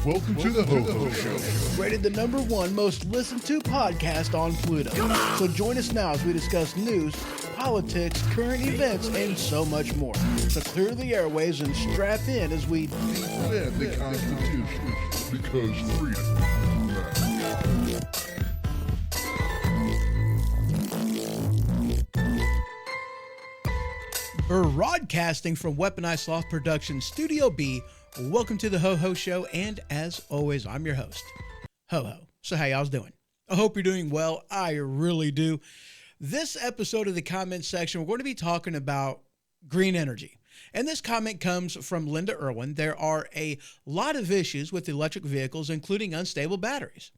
Welcome to the HohO Show. Rated the #1 most listened to podcast on Pluto. So join us now as we discuss news, politics, current events, and so much more. So clear the airways and strap in as we Defend the Constitution, because freedom matters. Broadcasting from Weaponized Sloth Productions Studio B. Welcome to the HohO Show, and as always, I'm your host, HohO. So how y'all's doing? I hope you're doing well. I really do. This episode of the comment section, we're going to be talking about green energy. And this comment comes from Linda Irwin. There are a lot of issues with electric vehicles, including unstable batteries.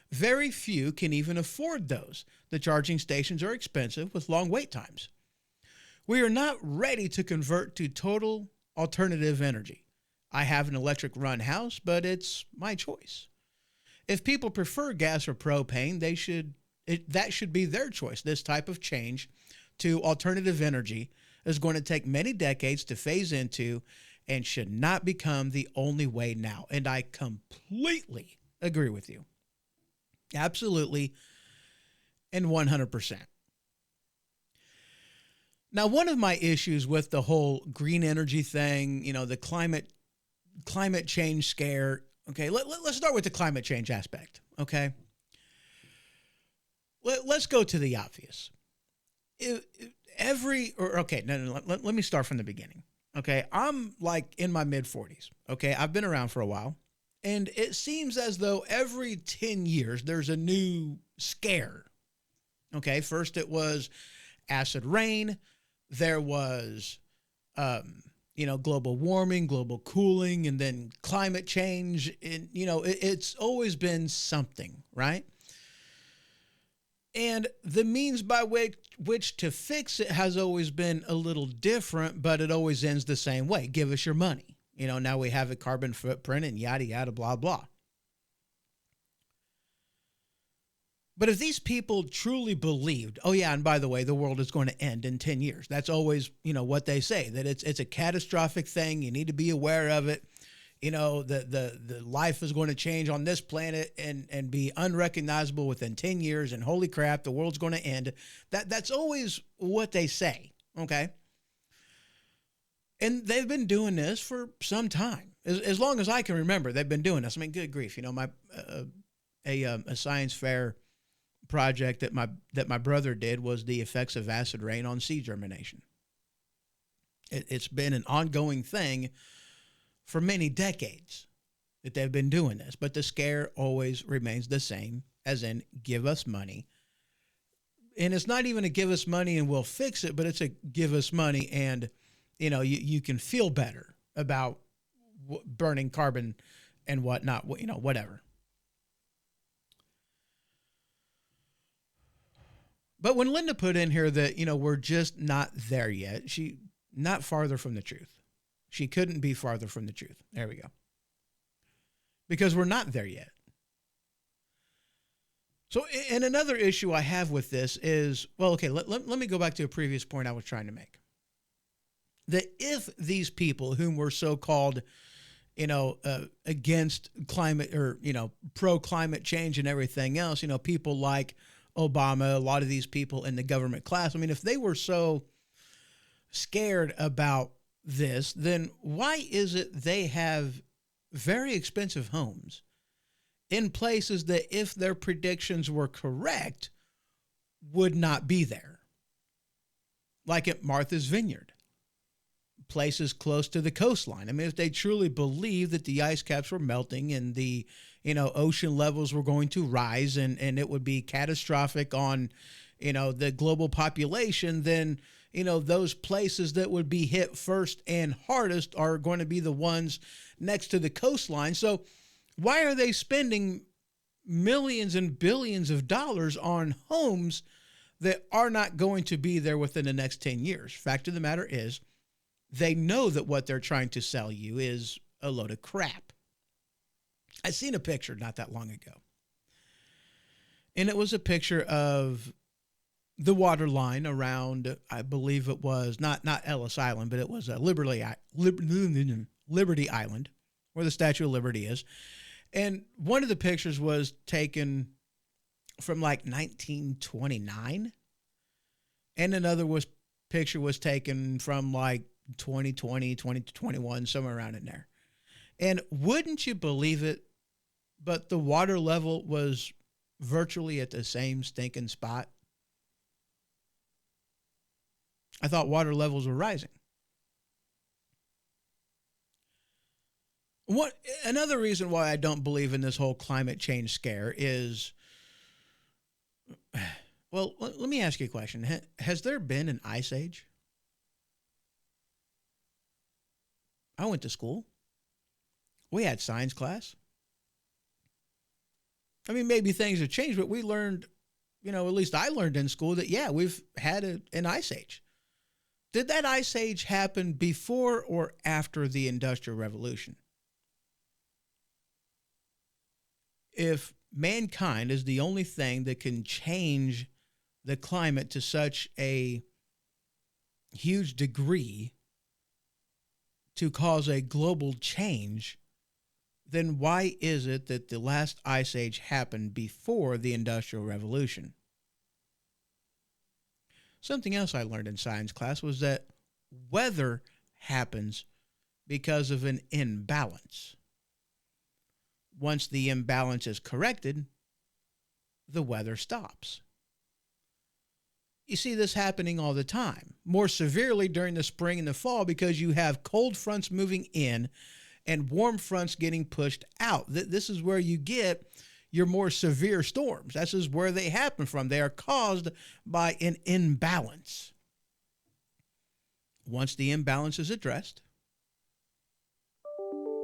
Very few can even afford those. The charging stations are expensive with long wait times. We are not ready to convert to total alternative energy. I have an electric run house, but it's my choice. If people prefer gas or propane, that should be their choice. This type of change to alternative energy is going to take many decades to phase into and should not become the only way now. And I completely agree with you. Absolutely and 100%. Now, one of my issues with the whole green energy thing, the climate change scare. Okay, let's start with the climate change aspect. Okay, let's go to the obvious. Let me start from the beginning. Okay, I'm like in my mid-40s. Okay, I've been around for a while, and it seems as though every 10 years there's a new scare. Okay, first it was acid rain. There was, global warming, global cooling, and then climate change. And, it's always been something, right? And the means by which to fix it has always been a little different, but it always ends the same way. Give us your money. Now we have a carbon footprint and yada, yada, blah, blah. But if these people truly believed, oh yeah, and by the way, the world is going to end in 10 years. That's always, what they say, that it's a catastrophic thing. You need to be aware of it. The life is going to change on this planet and be unrecognizable within 10 years. And holy crap, the world's going to end. That's always what they say. Okay. And they've been doing this for some time. As long as I can remember, they've been doing this. I mean, good grief. A science fair project that my brother did was the effects of acid rain on seed germination. It's been an ongoing thing for many decades that they've been doing this, but the scare always remains the same, as in give us money. And it's not even a give us money and we'll fix it, but it's a give us money and you can feel better about burning carbon and whatnot, whatever. But when Linda put in here that, we're just not there yet, not farther from the truth. She couldn't be farther from the truth. There we go. Because we're not there yet. So, and another issue I have with this is, let me go back to a previous point I was trying to make. That if these people whom were so-called, against climate or, pro-climate change and everything else, people like Obama, a lot of these people in the government class. I mean, if they were so scared about this, then why is it they have very expensive homes in places that, if their predictions were correct, would not be there? Like at Martha's Vineyard, places close to the coastline. I mean, if they truly believed that the ice caps were melting and the ocean levels were going to rise and it would be catastrophic on, the global population, then, those places that would be hit first and hardest are going to be the ones next to the coastline. So why are they spending millions and billions of dollars on homes that are not going to be there within the next 10 years? Fact of the matter is, they know that what they're trying to sell you is a load of crap. I seen a picture not that long ago. And it was a picture of the water line around, I believe it was not Ellis Island, but it was Liberty Island, where the Statue of Liberty is. And one of the pictures was taken from like 1929. And another picture was taken from like 2020, 2021, somewhere around in there. And wouldn't you believe it, but the water level was virtually at the same stinking spot. I thought water levels were rising. Another reason why I don't believe in this whole climate change scare is, well, let me ask you a question. Has there been an ice age? I went to school. We had science class. I mean, maybe things have changed, but we learned, at least I learned in school that, yeah, we've had an ice age. Did that ice age happen before or after the Industrial Revolution? If mankind is the only thing that can change the climate to such a huge degree to cause a global change, then why is it that the last ice age happened before the Industrial Revolution? Something else I learned in science class was that weather happens because of an imbalance. Once the imbalance is corrected, the weather stops. You see this happening all the time, more severely during the spring and the fall because you have cold fronts moving in and warm fronts getting pushed out. This is where you get your more severe storms. This is where they happen from. They are caused by an imbalance. Once the imbalance is addressed,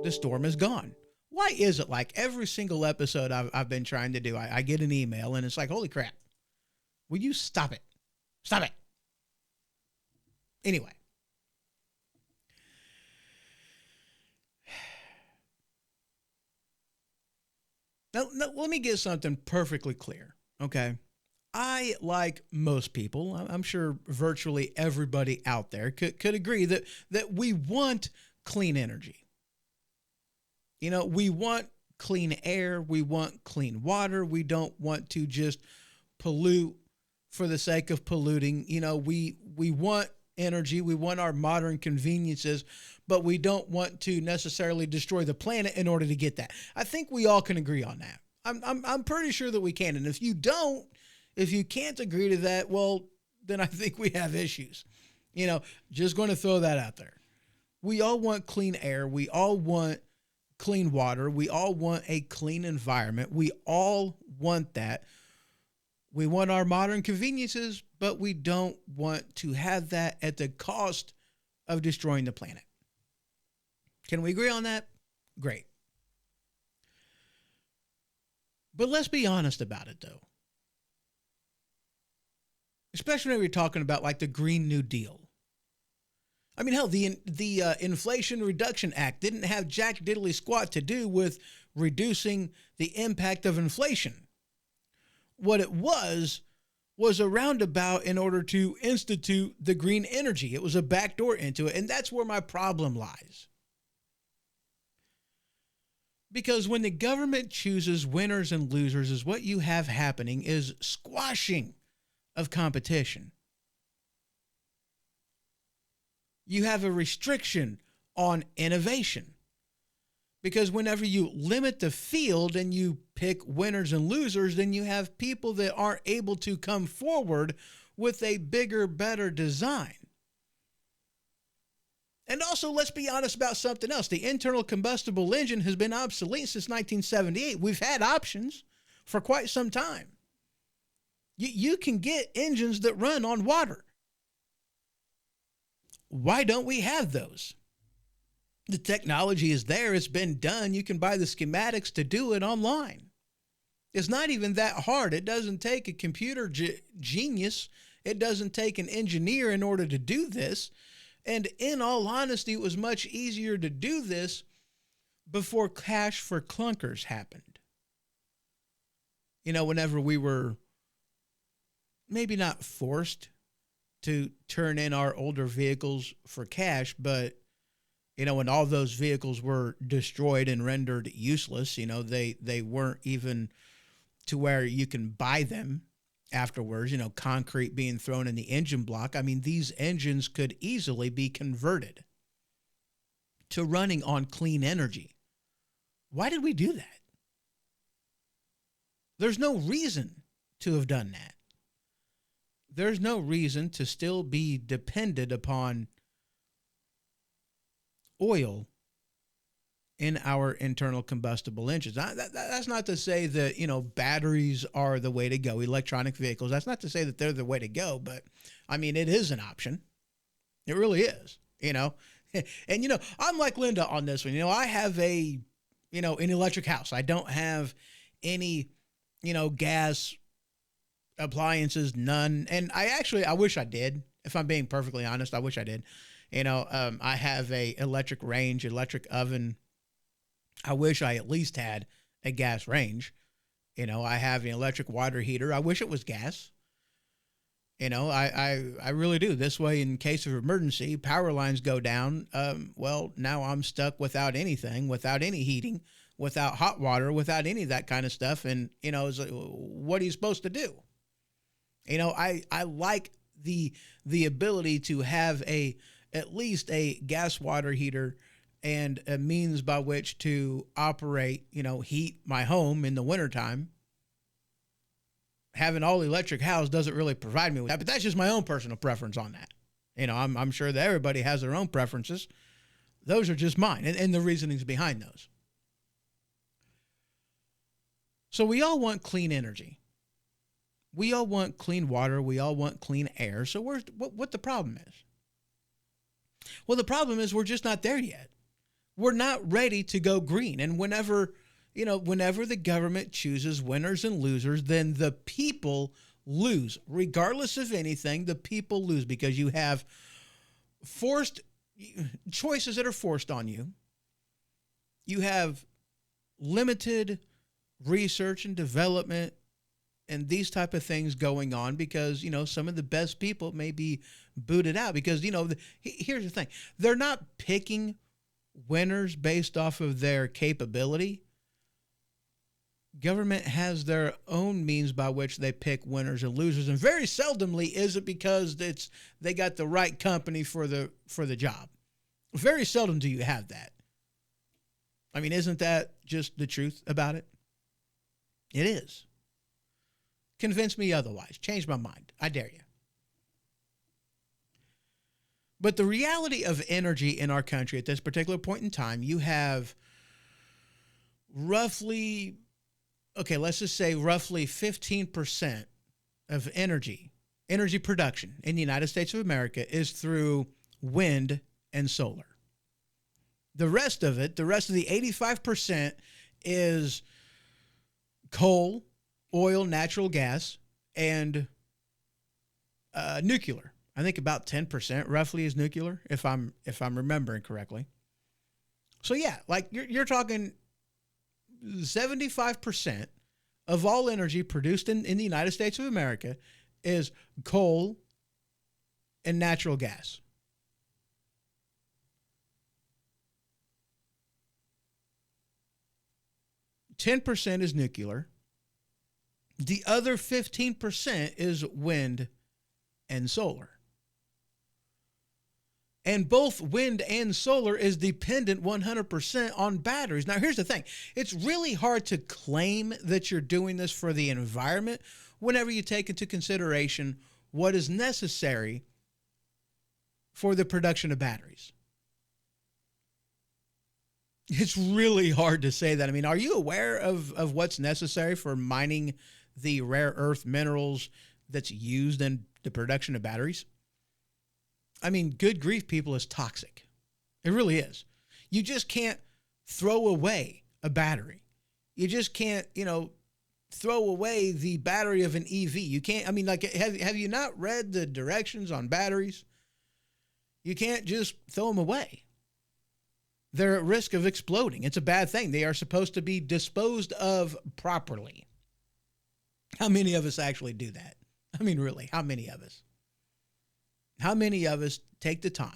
the storm is gone. Why is it like every single episode I've been trying to do, I get an email and it's like, holy crap, will you stop it? Stop it. Anyway. Now, let me get something perfectly clear, okay? I, like most people, I'm sure virtually everybody out there could agree that we want clean energy. We want clean air. We want clean water. We don't want to just pollute for the sake of polluting. We want energy. We want our modern conveniences, but we don't want to necessarily destroy the planet in order to get that. I think we all can agree on that. I'm pretty sure that we can. And if you can't agree to that, well, then I think we have issues. Just going to throw that out there. We all want clean air. We all want clean water. We all want a clean environment. We all want that. We want our modern conveniences, but we don't want to have that at the cost of destroying the planet. Can we agree on that? Great. But let's be honest about it, though. Especially when we're talking about like the Green New Deal. I mean, hell, the Inflation Reduction Act didn't have jack diddly squat to do with reducing the impact of inflation. What it was a roundabout in order to institute the green energy. It was a backdoor into it, and that's where my problem lies. Because when the government chooses winners and losers, is what you have happening is squashing of competition. You have a restriction on innovation. Because whenever you limit the field and you pick winners and losers, then you have people that aren't able to come forward with a bigger, better design. And also, let's be honest about something else. The internal combustible engine has been obsolete since 1978. We've had options for quite some time. You can get engines that run on water. Why don't we have those? The technology is there. It's been done. You can buy the schematics to do it online. It's not even that hard. It doesn't take a computer genius. It doesn't take an engineer in order to do this. And in all honesty, it was much easier to do this before cash for clunkers happened. Whenever we were maybe not forced to turn in our older vehicles for cash, but When all those vehicles were destroyed and rendered useless, they weren't even to where you can buy them afterwards, concrete being thrown in the engine block. I mean, these engines could easily be converted to running on clean energy. Why did we do that? There's no reason to have done that. There's no reason to still be dependent upon oil in our internal combustible engines. That's not to say that, batteries are the way to go, electronic vehicles. That's not to say that they're the way to go, but I mean, it is an option. It really is, And, I'm like Linda on this one. I have an electric house. I don't have any, gas appliances, none. And I wish I did. If I'm being perfectly honest, I wish I did. I have a electric range, electric oven. I wish I at least had a gas range. I have an electric water heater. I wish it was gas. I really do. This way, in case of emergency, power lines go down. Well, now I'm stuck without anything, without any heating, without hot water, without any of that kind of stuff. And, what are you supposed to do? I like the ability to have at least a gas water heater and a means by which to operate, heat my home in the wintertime. Having all electric house doesn't really provide me with that, but that's just my own personal preference on that. I'm sure that everybody has their own preferences. Those are just mine and the reasonings behind those. So we all want clean energy. We all want clean water. We all want clean air. So what the problem is? Well, the problem is we're just not there yet. We're not ready to go green. And whenever the government chooses winners and losers, then the people lose. Regardless of anything, the people lose because you have forced choices that are forced on you. You have limited research and development and these type of things going on because, some of the best people may be booted out because, here's the thing. They're not picking winners based off of their capability. Government has their own means by which they pick winners and losers, and very seldomly is it because they got the right company for the job. Very seldom do you have that. I mean, isn't that just the truth about it? It is. Convince me otherwise. Change my mind. I dare you. But the reality of energy in our country at this particular point in time, you have roughly 15% of energy production in the United States of America is through wind and solar. The rest of the 85% is coal, oil, natural gas, and nuclear. I think about 10% roughly is nuclear, if I'm remembering correctly. So yeah, like you're talking 75% of all energy produced in the United States of America is coal and natural gas. %10 is nuclear. The other 15% is wind and solar. And both wind and solar is dependent 100% on batteries. Now, here's the thing. It's really hard to claim that you're doing this for the environment whenever you take into consideration what is necessary for the production of batteries. It's really hard to say that. I mean, are you aware of what's necessary for mining the rare earth minerals that's used in the production of batteries? I mean, good grief, people, is toxic. It really is. You just can't throw away a battery. You just can't, throw away the battery of an EV. You can't, have you not read the directions on batteries? You can't just throw them away. They're at risk of exploding. It's a bad thing. They are supposed to be disposed of properly. How many of us actually do that? I mean, really, how many of us? How many of us take the time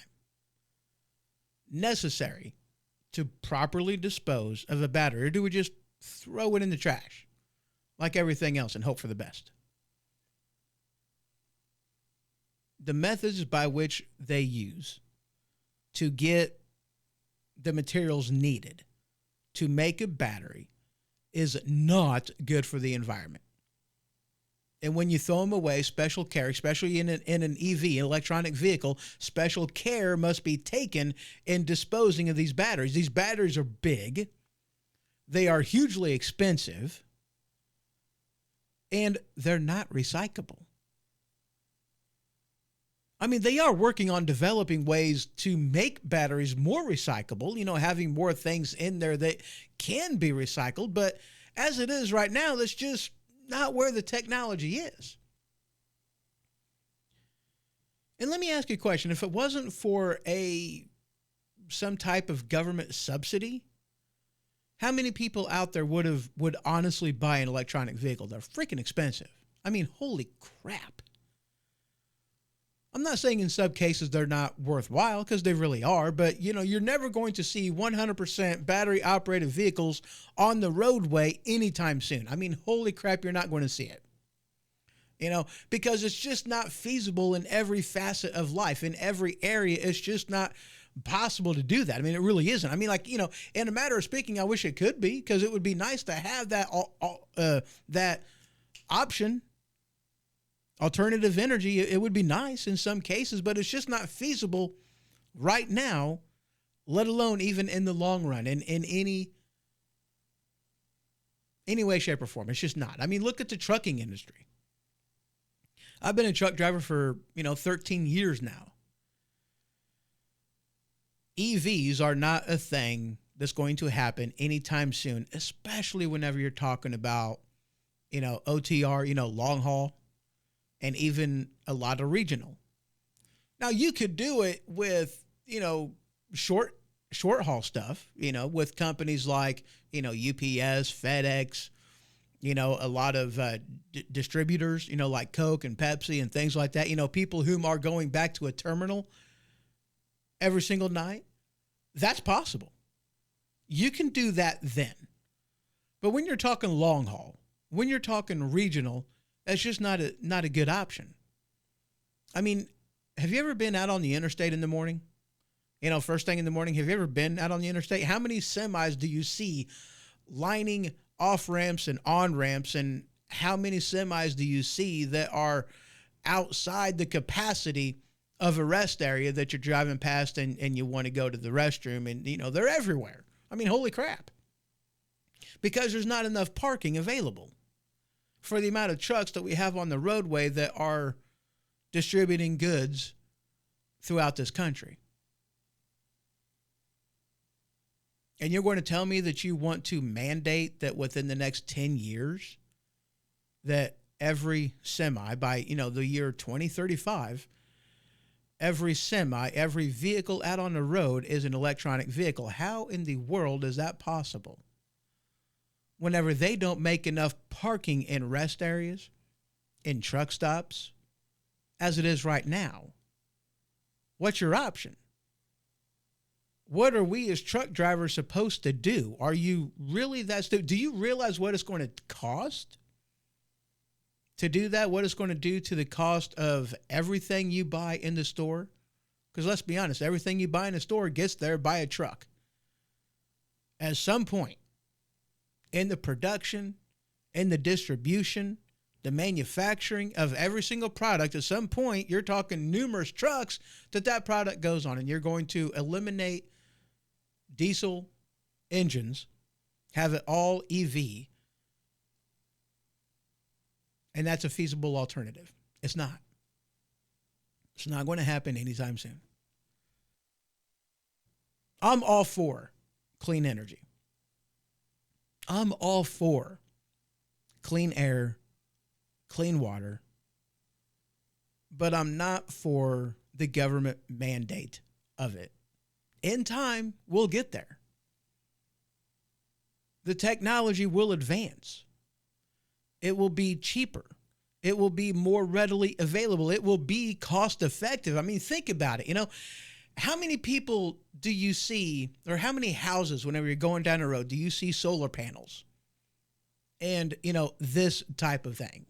necessary to properly dispose of a battery, or do we just throw it in the trash like everything else and hope for the best? The methods by which they use to get the materials needed to make a battery is not good for the environment. And when you throw them away, special care, especially in an EV, an electronic vehicle, special care must be taken in disposing of these batteries. These batteries are big. They are hugely expensive. And they're not recyclable. I mean, they are working on developing ways to make batteries more recyclable, you know, having more things in there that can be recycled. But as it is right now, that's just not where the technology is. And let me ask you a question. If it wasn't for some type of government subsidy, how many people out there would honestly buy an electronic vehicle? They're freaking expensive. I mean, holy crap. I'm not saying in some cases they're not worthwhile, because they really are, but you know, you're never going to see 100% battery operated vehicles on the roadway anytime soon. I mean, holy crap, you're not going to see it. You know, because it's just not feasible in every facet of life, in every area. It's just not possible to do that. I mean, it really isn't. I mean, like, you know, in a matter of speaking, I wish it could be, because it would be nice to have that option. Alternative energy, it would be nice in some cases, but it's just not feasible right now, let alone even in the long run, in any way, shape, or form. It's just not. I mean, look at the trucking industry. I've been a truck driver for, 13 years now. EVs are not a thing that's going to happen anytime soon, especially whenever you're talking about, OTR, long haul, and even a lot of regional. Now, you could do it with, short haul stuff, with companies like, UPS, FedEx, a lot of distributors, like Coke and Pepsi and things like that, people whom are going back to a terminal every single night. That's possible. You can do that then. But when you're talking long haul, when you're talking regional, that's just not a good option. I mean, have you ever been out on the interstate in the morning? First thing in the morning, have you ever been out on the interstate? How many semis do you see lining off ramps and on ramps? And how many semis do you see that are outside the capacity of a rest area that you're driving past and you want to go to the restroom? And, they're everywhere. I mean, holy crap. Because there's not enough parking available for the amount of trucks that we have on the roadway that are distributing goods throughout this country. And you're going to tell me that you want to mandate that within the next 10 years that every semi by, the year 2035, every semi, every vehicle out on the road is an electronic vehicle. How in the world is that possible? Whenever they don't make enough parking in rest areas, in truck stops, as it is right now. What's your option? What are we as truck drivers supposed to do? Are you really that stupid? Do you realize what it's going to cost to do that? What it's going to do to the cost of everything you buy in the store? Because let's be honest, everything you buy in the store gets there by a truck. At some point, in the production, in the distribution, the manufacturing of every single product, at some point, you're talking numerous trucks that product goes on, and you're going to eliminate diesel engines, have it all EV, and that's a feasible alternative. It's not. It's not going to happen anytime soon. I'm all for clean energy. I'm all for clean air, clean water, but I'm not for the government mandate of it. In time, we'll get there. The technology will advance. It will be cheaper. It will be more readily available. It will be cost effective. I mean, think about it. how many people do you see, or how many houses, whenever you're going down the road, do you see solar panels and, this type of thing?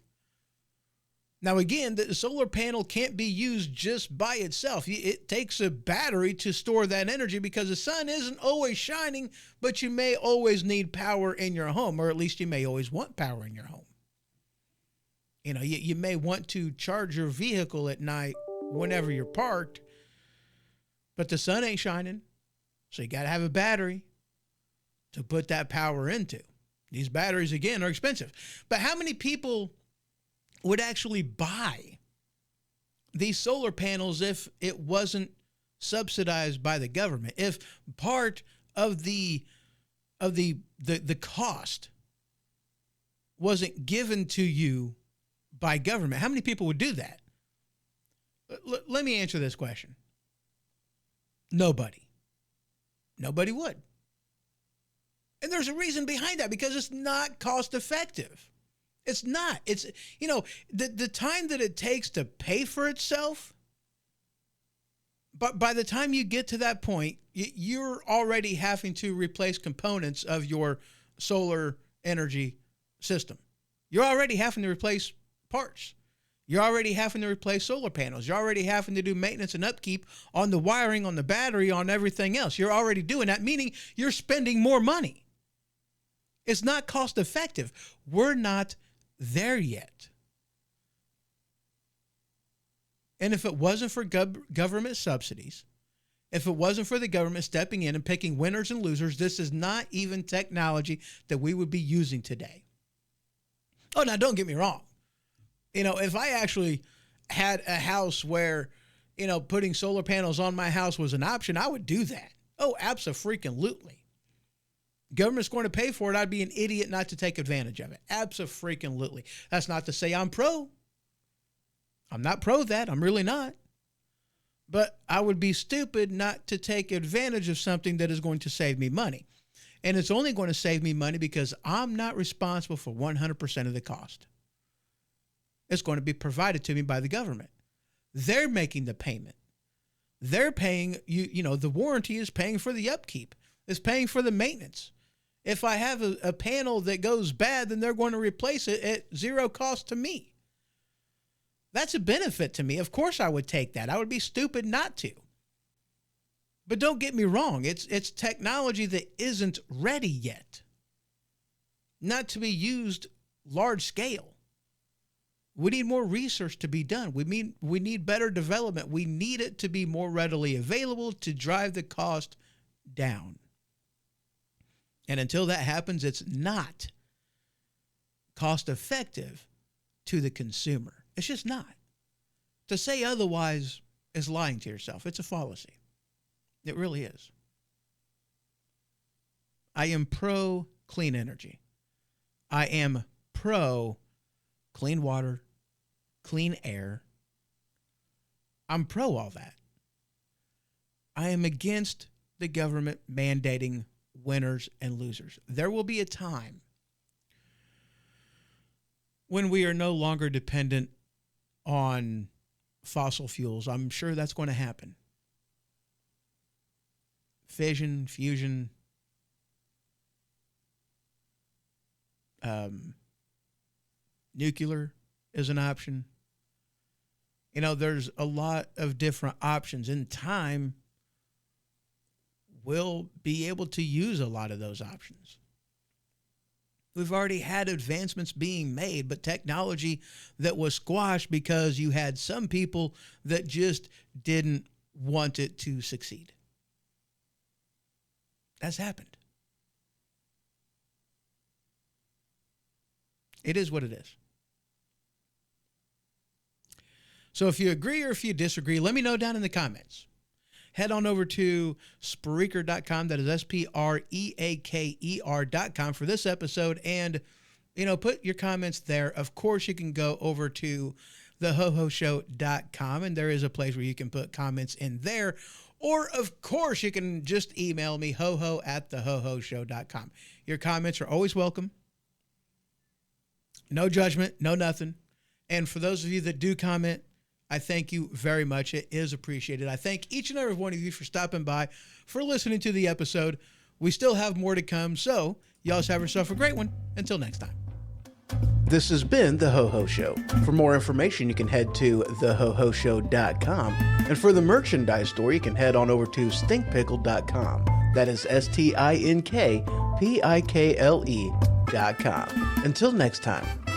Now, again, the solar panel can't be used just by itself. It takes a battery to store that energy because the sun isn't always shining, but you may always need power in your home, or at least you may always want power in your home. You may want to charge your vehicle at night whenever you're parked, but the sun ain't shining. So you got to have a battery to put that power into. These batteries, again, are expensive. But how many people would actually buy these solar panels if it wasn't subsidized by the government? If part of the cost wasn't given to you by government, how many people would do that? Let me answer this question. Nobody. Nobody would. And there's a reason behind that, because it's not cost effective. It's not. It's, the time that it takes to pay for itself, but by the time you get to that point, you're already having to replace components of your solar energy system. You're already having to replace parts. You're already having to replace solar panels. You're already having to do maintenance and upkeep on the wiring, on the battery, on everything else. You're already doing that, meaning you're spending more money. It's not cost effective. We're not there yet. And if it wasn't for government subsidies, if it wasn't for the government stepping in and picking winners and losers, this is not even technology that we would be using today. Oh, now don't get me wrong. If I actually had a house where, putting solar panels on my house was an option, I would do that. Oh, abso-freaking-lutely. Government's going to pay for it. I'd be an idiot not to take advantage of it. Abso-freaking-lutely. That's not to say I'm pro. I'm not pro that. I'm really not. But I would be stupid not to take advantage of something that is going to save me money. And it's only going to save me money because I'm not responsible for 100% of the cost. It's going to be provided to me by the government. They're making the payment. They're paying, the warranty is paying for the upkeep. It's paying for the maintenance. If I have a panel that goes bad, then they're going to replace it at zero cost to me. That's a benefit to me. Of course I would take that. I would be stupid not to. But don't get me wrong. It's technology that isn't ready yet. Not to be used large scale. We need more research to be done. We need better development. We need it to be more readily available to drive the cost down. And until that happens, it's not cost effective to the consumer. It's just not. To say otherwise is lying to yourself. It's a fallacy. It really is. I am pro clean energy. I am pro clean water, clean air. I'm pro all that. I am against the government mandating winners and losers. There will be a time when we are no longer dependent on fossil fuels. I'm sure that's going to happen. Fission, fusion, nuclear is an option. There's a lot of different options. In time, we'll be able to use a lot of those options. We've already had advancements being made, but technology that was squashed because you had some people that just didn't want it to succeed. That's happened. It is what it is. So if you agree or if you disagree, let me know down in the comments. Head on over to Spreaker.com. That is Spreaker.com for this episode. And, put your comments there. Of course, you can go over to the HoHoShow.com, and there is a place where you can put comments in there. Or, of course, you can just email me, HoHo@theHoHoShow.com. Your comments are always welcome. No judgment, no nothing. And for those of you that do comment, I thank you very much. It is appreciated. I thank each and every one of you for stopping by, for listening to the episode. We still have more to come, so y'all have yourself a great one. Until next time. This has been The HoHo Show. For more information, you can head to thehohoshow.com. And for the merchandise store, you can head on over to stinkpickle.com. That is stinkpikle.com. Until next time.